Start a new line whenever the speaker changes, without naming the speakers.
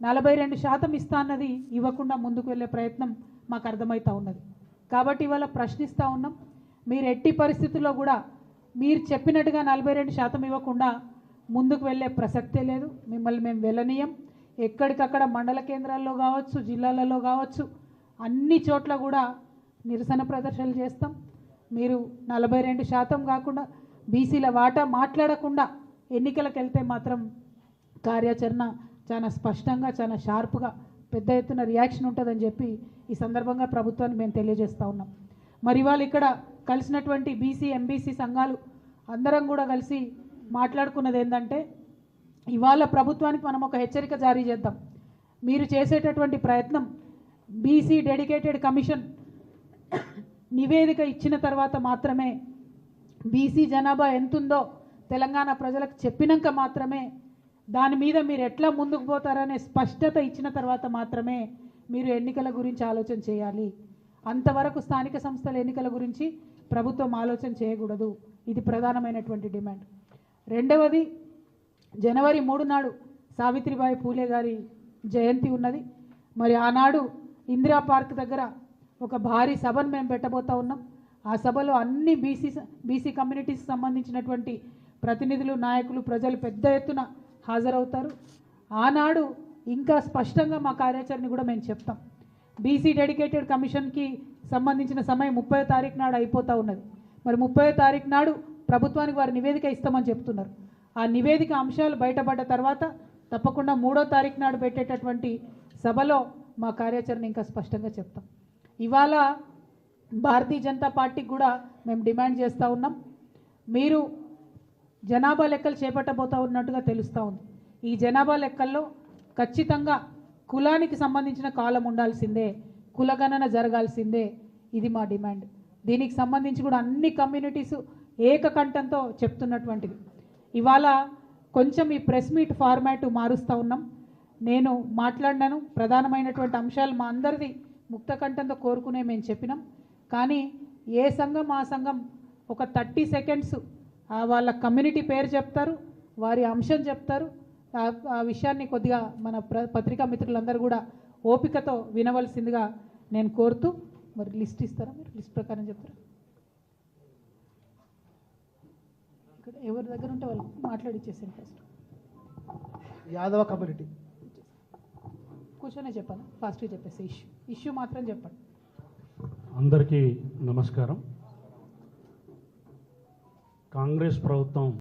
42% ఇస్తా అన్నది ఇవ్వకుండా ముందుకు వెళ్ళే ప్రయత్నం మాకు అర్థమవుతా ఉన్నది. కాబట్టి ఇవాళ ప్రశ్నిస్తూ ఉన్నాం, మీరు ఎట్టి పరిస్థితుల్లో కూడా మీరు చెప్పినట్టుగా 42% ఇవ్వకుండా ముందుకు వెళ్ళే ప్రసక్తే లేదు. మిమ్మల్ని మేము వెళ్ళనీయం. ఎక్కడికక్కడ మండల కేంద్రాల్లో కావచ్చు, జిల్లాలలో కావచ్చు, అన్ని చోట్ల కూడా నిరసన ప్రదర్శనలు చేస్తాం. మీరు 42% కాకుండా బీసీల వాటా మాట్లాడకుండా ఎన్నికలకు వెళ్తే మాత్రం కార్యాచరణ చాలా స్పష్టంగా, చాలా షార్ప్గా, పెద్ద ఎత్తున రియాక్షన్ ఉంటుందని చెప్పి ఈ సందర్భంగా ప్రభుత్వాన్ని మేము తెలియజేస్తూ ఉన్నాం. మరి ఇవాళ ఇక్కడ కలిసినటువంటి బీసీ ఎంబీసీ సంఘాలు అందరం కూడా కలిసి మాట్లాడుకున్నది ఏంటంటే, ఇవాళ ప్రభుత్వానికి మనం ఒక హెచ్చరిక జారీ చేద్దాం. మీరు చేసేటటువంటి ప్రయత్నం బీసీ డెడికేటెడ్ కమిషన్ నివేదిక ఇచ్చిన తర్వాత మాత్రమే, బీసీ జనాభా ఎంతుందో తెలంగాణ ప్రజలకు చెప్పినాక మాత్రమే, దాని మీద మీరు ఎట్లా ముందుకు పోతారనే స్పష్టత ఇచ్చిన తర్వాత మాత్రమే మీరు ఎన్నికల గురించి ఆలోచన చేయాలి. అంతవరకు స్థానిక సంస్థల ఎన్నికల గురించి ప్రభుత్వం ఆలోచన చేయకూడదు. ఇది ప్రధానమైనటువంటి డిమాండ్. రెండవది, జనవరి 3 నాడు సావిత్రిబాయి పూలే గారి జయంతి ఉన్నది. మరి ఆనాడు ఇందిరా పార్క్ దగ్గర ఒక భారీ సభను మేము పెట్టబోతా ఉన్నాం. ఆ సభలో అన్ని బీసీ కమ్యూనిటీస్కి సంబంధించినటువంటి ప్రతినిధులు, నాయకులు, ప్రజలు పెద్ద ఎత్తున హాజరవుతారు. ఆనాడు ఇంకా స్పష్టంగా మా కార్యాచరణ కూడా మేము చెప్తాం. బీసీ డెడికేటెడ్ కమిషన్కి సంబంధించిన సమయం 30వ తారీఖు నాడు అయిపోతూ ఉన్నది. మరి 30వ తారీఖు నాడు ప్రభుత్వానికి వారి నివేదిక ఇస్తామని చెప్తున్నారు. ఆ నివేదిక అంశాలు బయటపడ్డ తర్వాత తప్పకుండా 3వ తారీఖు నాడు పెట్టేటటువంటి సభలో మా కార్యాచరణ ఇంకా స్పష్టంగా చెప్తాం. ఇవాళ భారతీయ జనతా పార్టీకి కూడా మేము డిమాండ్ చేస్తూ ఉన్నాం. మీరు జనాభా లెక్కలు చేపట్టబోతూ ఉన్నట్టుగా తెలుస్తూ ఉంది. ఈ జనాభా లెక్కల్లో ఖచ్చితంగా కులానికి సంబంధించిన కాలం ఉండాల్సిందే, కులగణన జరగాల్సిందే. ఇది మా డిమాండ్. దీనికి సంబంధించి కూడా అన్ని కమ్యూనిటీస్ ఏకకంఠంతో చెప్తున్నటువంటిది. ఇవాళ కొంచెం ఈ ప్రెస్ మీట్ ఫార్మాట్ మారుస్తూ ఉన్నాం. నేను మాట్లాడినాను, ప్రధానమైనటువంటి అంశాలు మా అందరిది ముక్తకంఠంతో కోరుకునే మేము చెప్పినాం. కానీ ఏ సంఘం ఆ సంఘం ఒక 30 సెకండ్స్ వాళ్ళ కమ్యూనిటీ పేరు చెప్తారు, వారి అంశం చెప్తారు. ఆ విషయాన్ని కొద్దిగా మన పత్రికా మిత్రులందరూ కూడా ఓపికతో వినవలసిందిగా నేను కోరుతూ, మరి లిస్ట్ ఇస్తారా? మీరు లిస్ట్ ప్రకారం చెప్తారా? ఇక్కడ ఎవరి దగ్గర ఉంటే వాళ్ళు మాట్లాడిచ్చేసాను. ఫస్ట్
యాదవ కమ్యూనిటీ
కూర్చొనే చెప్పాను, ఫాస్ట్గా చెప్పేసి ఇష్యూ మాత్రం చెప్పండి.
అందరికీ నమస్కారం. కాంగ్రెస్ ప్రభుత్వం